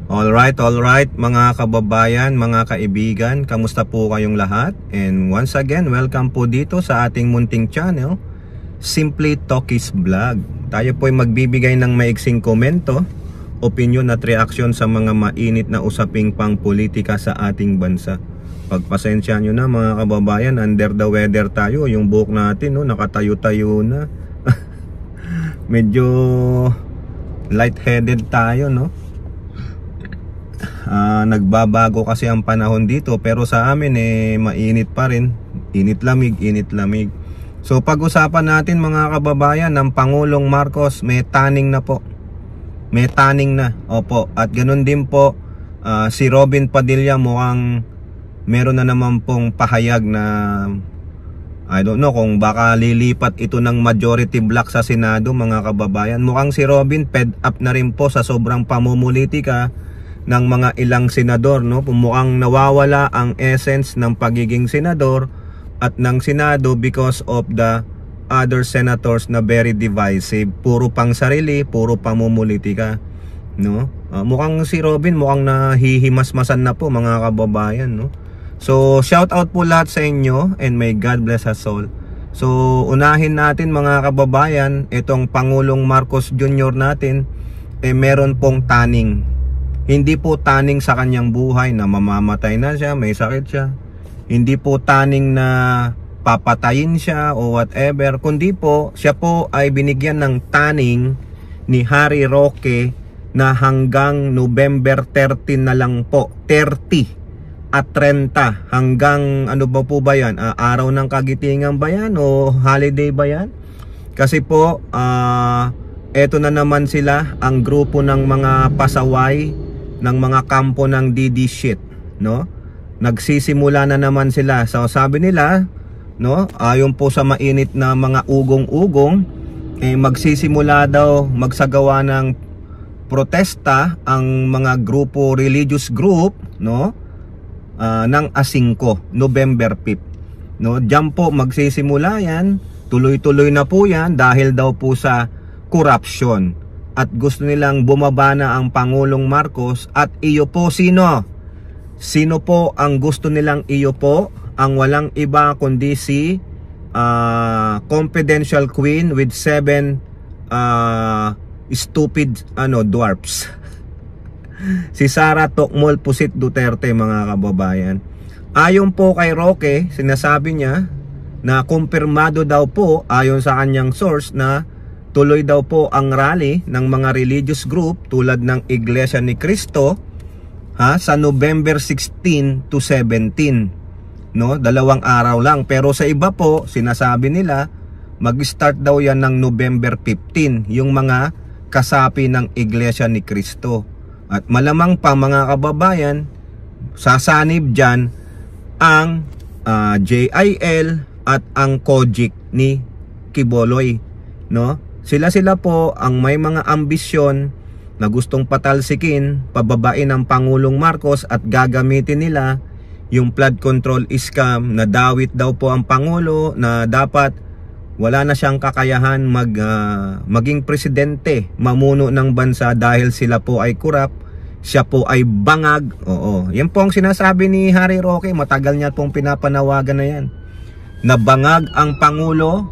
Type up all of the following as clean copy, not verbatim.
Alright mga kababayan, mga kaibigan, kamusta po kayong lahat? And once again, welcome po dito sa ating munting channel, Simply Talkies Vlog. Tayo po ay magbibigay ng maiksing komento, opinion at reaksyon sa mga mainit na usaping pang-politika sa ating bansa. Pagpasensya nyo na mga kababayan, under the weather tayo, yung buhok natin nakatayo-tayo na. Medyo lightheaded tayo, no? Nagbabago kasi ang panahon dito, pero sa amin mainit pa rin. Init-lamig. So pag-usapan natin mga kababayan, ng Pangulong Marcos may tanning na po. May tanning na. Opo. At ganun din po si Robin Padilla, mukhang meron na naman pong pahayag na I don't know kung baka lilipat ito ng majority block sa Senado mga kababayan. Mukhang si Robin fed up na rin po sa sobrang pamumulitika ng mga ilang senador, no? Mukhang nawawala ang essence ng pagiging senador at ng Senado because of the other senators na very divisive. Puro pang sarili, puro pamumulitika, no? Mukhang si Robin mukhang nahihimasmasan na po mga kababayan, no? So shout out po lahat sa inyo and may God bless us all. So unahin natin mga kababayan, itong Pangulong Marcos Jr. natin meron pong tanning. Hindi po taning sa kanyang buhay na mamamatay na siya, may sakit siya. Hindi po taning na papatayin siya o whatever, kundi po siya po ay binigyan ng taning ni Harry Roque na hanggang November 13 na lang po. 30 at 30 hanggang ano ba po ba yan? Araw ng Kagitingan ba yan o holiday ba yan? Kasi po eto na naman sila, ang grupo ng mga pasaway ng mga kampo ng DD shit, no? Nagsisimula na naman sila. So sabi nila, no, ayon po sa mainit na mga ugong-ugong, magsisimula daw magsagawa ng protesta ang mga grupo, religious group, no, ng A5, November 5, no? Diyan po magsisimula yan, tuloy-tuloy na po yan dahil daw po sa corruption. At gusto nilang bumaba na ang Pangulong Marcos. At iyo po sino? Sino po ang gusto nilang iyo po? Ang walang iba kundi si confidential queen with 7 stupid dwarfs. Si Sara Tokmol Pusit Duterte mga kababayan. Ayon po kay Roque, sinasabi niya na kumpirmado daw po ayon sa kanyang source na tuloy daw po ang rally ng mga religious group tulad ng Iglesia ni Cristo sa November 16 to 17, no? 2 araw lang. Pero sa iba po, sinasabi nila mag-start daw yan ng November 15, yung mga kasapi ng Iglesia ni Cristo. At malamang pa mga kababayan, sasanib dyan ang JIL at ang Kojik ni Kiboloy, no? Sila po ang may mga ambisyon na gustong patalsikin, pababain ng Pangulong Marcos at gagamitin nila yung flood control scam na dawit daw po ang Pangulo na dapat wala na siyang kakayahan maging presidente, mamuno ng bansa dahil sila po ay corrupt, siya po ay bangag. Oo, yan po ang sinasabi ni Harry Roque, matagal niya pong pinapanawagan na yan. Na bangag ang Pangulo,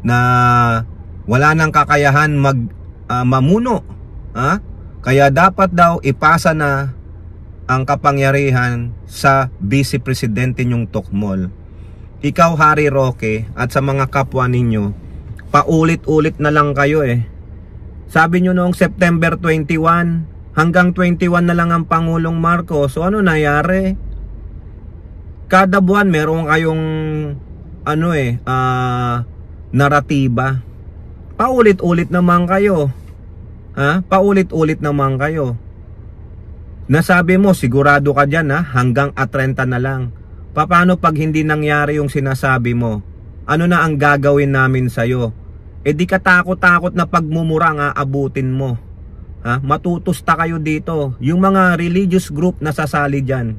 na wala nang kakayahan mamuno, kaya dapat daw ipasa na ang kapangyarihan sa Vice Presidente niyong Tokmol. Ikaw Harry Roque at sa mga kapwa ninyo, paulit-ulit na lang kayo Sabi nyo noong September 21 hanggang 21 na lang ang Pangulong Marcos. So ano nangyari? Kada buwan meron kayong naratiba. Paulit-ulit naman kayo. Paulit-ulit naman kayo. Nasabi mo sigurado ka dyan hanggang 30 na lang. Paano pag hindi nangyari yung sinasabi mo? Ano na ang gagawin namin sa'yo? Di ka takot-takot na pagmumura nga abutin mo. Matutusta kayo dito. Yung mga religious group na sasali dyan,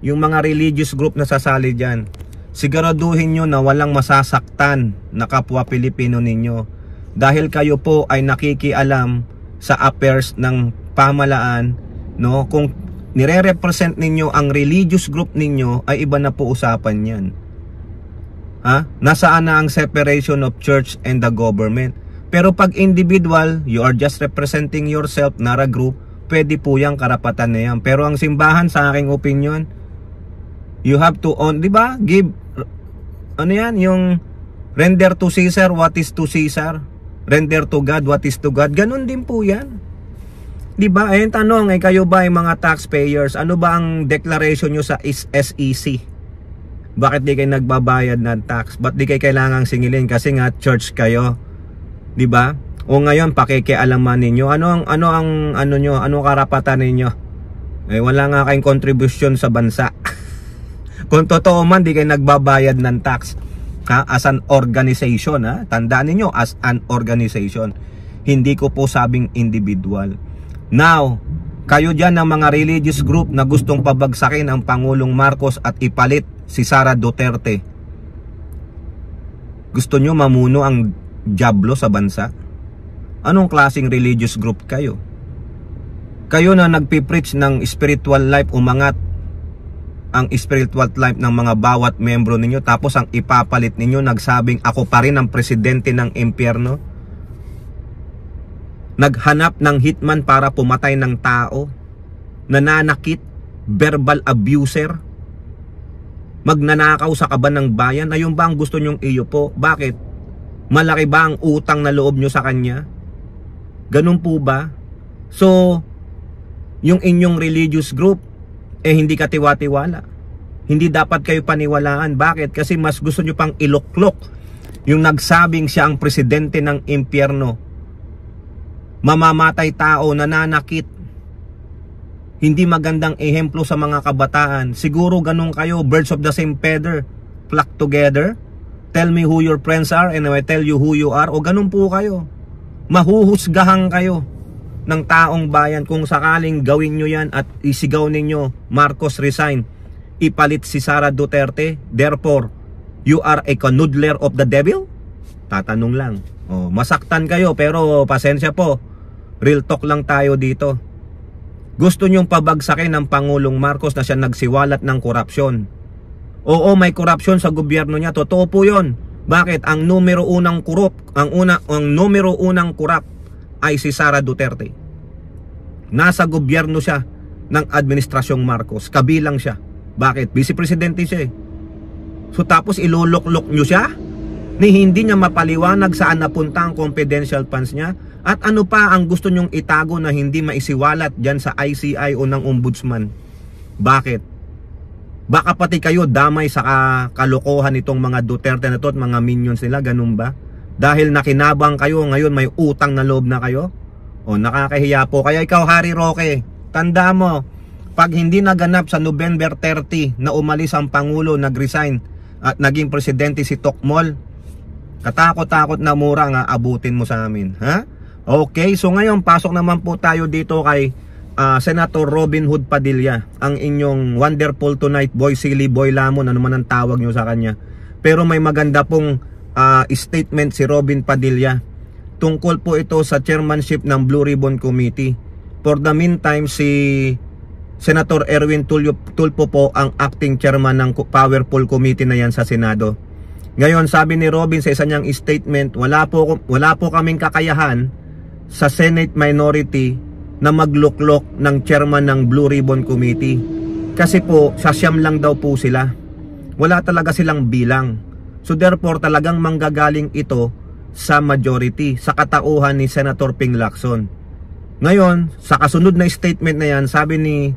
yung mga religious group na sasali dyan, siguraduhin nyo na walang masasaktan na kapwa Pilipino ninyo. dahil kayo po ay nakikialam sa affairs ng pamalaan, no? Kung nire-represent ninyo ang religious group ninyo, ay iba na po usapan yan. Nasaan na ang separation of church and the government? Pero pag individual, you are just representing yourself, not a group, pwede po yung karapatan na yan. Pero ang simbahan, sa aking opinion, you have to own, di ba? Give, ano yan? Yung render to Caesar what is to Caesar, render to God what is to God. Ganun din po yan. Di ba? Ayun tanong, kayo ba ay mga taxpayers? Ano ba ang declaration nyo sa SEC? Bakit di kayo nagbabayad ng tax? Ba't di kayo kailangang singilin? Kasi nga church kayo. Di ba? O ngayon pakikialaman ninyo. Ano karapatan ninyo? Wala nga kayong contribution sa bansa. Kung totoo man, di kayo nagbabayad ng tax. As an organization, tandaan ninyo, as an organization. Hindi ko po sabing individual. Now, kayo dyan ng mga religious group na gustong pabagsakin ang Pangulong Marcos at ipalit si Sara Duterte. Gusto nyo mamuno ang diablo sa bansa? Anong klaseng religious group kayo? Kayo na nagpipreach ng spiritual life, umangat ang spiritual life ng mga bawat membro ninyo, tapos ang ipapalit ninyo nagsabing ako pa rin ang presidente ng impyerno. Naghanap ng hitman para pumatay ng tao, nananakit, verbal abuser, magnanakaw sa kaban ng bayan. Ayun ba ang gusto nyong iyo po? Bakit? Malaki ba ang utang na loob nyo sa kanya? Ganun po ba? So, yung inyong religious group, hindi katiwa-tiwala. Hindi dapat kayo paniwalaan. Bakit? Kasi mas gusto nyo pang iluklok yung nagsabing siya ang presidente ng impyerno. Mamamatay tao, nananakit. Hindi magandang ehemplo sa mga kabataan. Siguro ganun kayo, birds of the same feather, flock together. Tell me who your friends are and I tell you who you are. O ganun po kayo. Mahuhusgahan kayo ng taong bayan kung sakaling gawin nyo yan at isigaw ninyo, Marcos resign, ipalit si Sara Duterte, therefore you are a canoodler of the devil? Tatanong lang. Masaktan kayo pero pasensya po, real talk lang tayo dito. Gusto nyong pabagsakin ng Pangulong Marcos na siya nagsiwalat ng korupsyon. Oo, may korupsyon sa gobyerno niya, totoo po yun. Bakit? Ang numero unang korap ay si Sara Duterte. Nasa gobyerno siya ng administrasyong Marcos. Kabilang siya. Bakit? Vice Presidente siya. So tapos iloloklok nyo siya? Ni hindi niya mapaliwanag saan napunta ang confidential funds niya? At ano pa ang gusto nyong itago na hindi maisiwalat dyan sa ICI o ng Ombudsman? Bakit? Baka pati kayo damay sa kalokohan itong mga Duterte na to at mga minions nila, ganun ba? Dahil nakinabang kayo, ngayon may utang na loob na kayo? O nakakahiya po. Kaya ikaw, Harry Roque, tanda mo, pag hindi naganap sa November 30 na umalis ang Pangulo, nag-resign at naging presidente si Tokmol, katakot-takot na mura nga abutin mo sa amin. Ha? Okay, so ngayon pasok naman po tayo dito kay Senator Robin Hood Padilla, ang inyong wonderful tonight boy, silly boy lamon, ano man ang tawag nyo sa kanya. Pero may maganda pong statement si Robin Padilla. Tungkol po ito sa chairmanship ng Blue Ribbon Committee. For the meantime, si Senator Erwin Tulfo po ang acting chairman ng powerful committee na yan sa Senado. Ngayon, sabi ni Robin sa isa niyang statement, wala po kaming kakayahan sa Senate minority na magluklok ng chairman ng Blue Ribbon Committee. Kasi po, sasyam lang daw po sila. Wala talaga silang bilang. So therefore, talagang manggagaling ito sa majority, sa katauhan ni Senator Ping Lacson. Ngayon, sa kasunod na statement na yan, sabi ni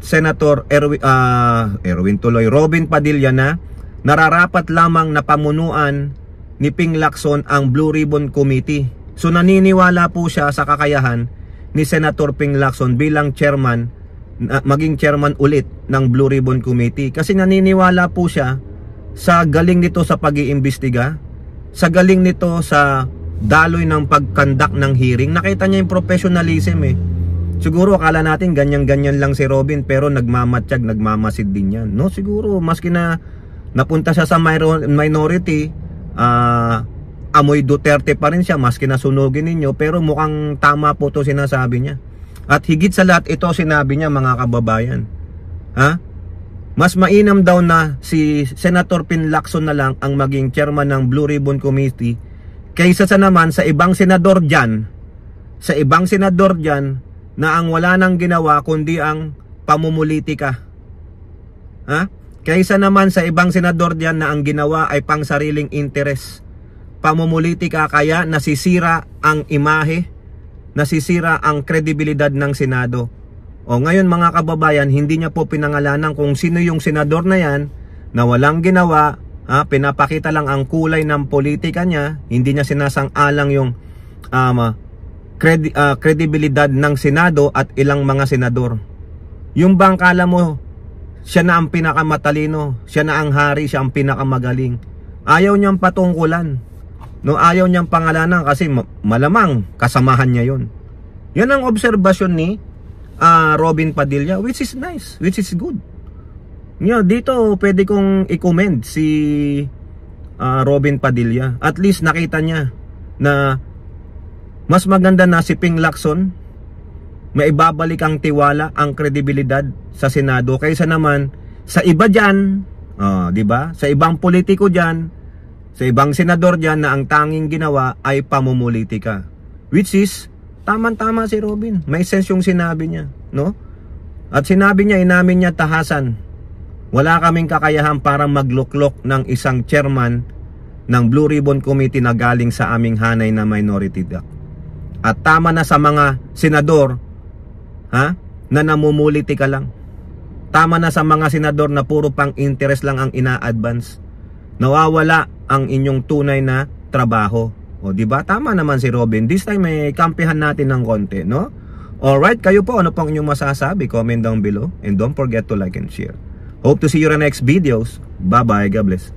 Senator Robin Padilla na nararapat lamang na pamunuan ni Ping Lacson ang Blue Ribbon Committee. So naniniwala po siya sa kakayahan ni Senator Ping Lacson bilang chairman, maging chairman ulit ng Blue Ribbon Committee. Kasi naniniwala po siya sa galing nito sa pag-iimbestiga, sa galing nito sa daloy ng pagkandak ng hearing. Nakita niya yung professionalism eh. Siguro akala natin ganyan-ganyan lang si Robin, pero nagmamatsyag, nagmamasid din yan. No, siguro maski na napunta siya sa minority, amoy Duterte pa rin siya maski nasunugin ninyo, pero mukhang tama po to sinasabi niya. At higit sa lahat, ito sinabi niya, mga kababayan, ha? Mas mainam daw na si Senator Pin Lacson na lang ang maging chairman ng Blue Ribbon Committee kaysa sa naman sa ibang senador dyan, na ang wala nang ginawa kundi ang pamumulitika. Ha? Kaysa naman sa ibang senador dyan na ang ginawa ay pang sariling interes. Pamumulitika, kaya nasisira ang imahe, nasisira ang kredibilidad ng Senado. O ngayon mga kababayan, hindi niya po pinangalanan kung sino yung senador na yan na walang ginawa, pinapakita lang ang kulay ng politika niya, hindi niya sinasang-alang yung kredibilidad ng Senado at ilang mga senador. Yung bang kala mo siya na ang pinakamatalino, siya na ang hari, siya ang pinakamagaling. Ayaw niyang patungkulan, no? Ayaw niyang pangalanan kasi malamang kasamahan niya yun. Yan ang obserbasyon ni Robin Padilla, which is nice, which is good. Dito pwede kong i-commend si Robin Padilla. At least nakita niya na mas maganda na si Ping Lacson, maibabalik ang tiwala, ang kredibilidad sa Senado kaysa naman sa iba dyan, di ba? Sa ibang politiko dyan, sa ibang senador dyan na ang tanging ginawa ay pamumulitika. Which is tama-tama si Robin. May sense yung sinabi niya, no? At sinabi niya, inamin niya tahasan, wala kaming kakayahan para magluklok ng isang chairman ng Blue Ribbon Committee na galing sa aming hanay na minority doc. At tama na sa mga senador, na namumulitika lang. Tama na sa mga senador na puro pang interest lang ang ina-advance. Nawawala ang inyong tunay na trabaho. O di ba? Tama naman si Robin. This time may kampihan natin ng konti, no? Alright, kayo po, ano pang inyong masasabi? Comment down below and don't forget to like and share. Hope to see you in the next videos. Bye bye, God bless.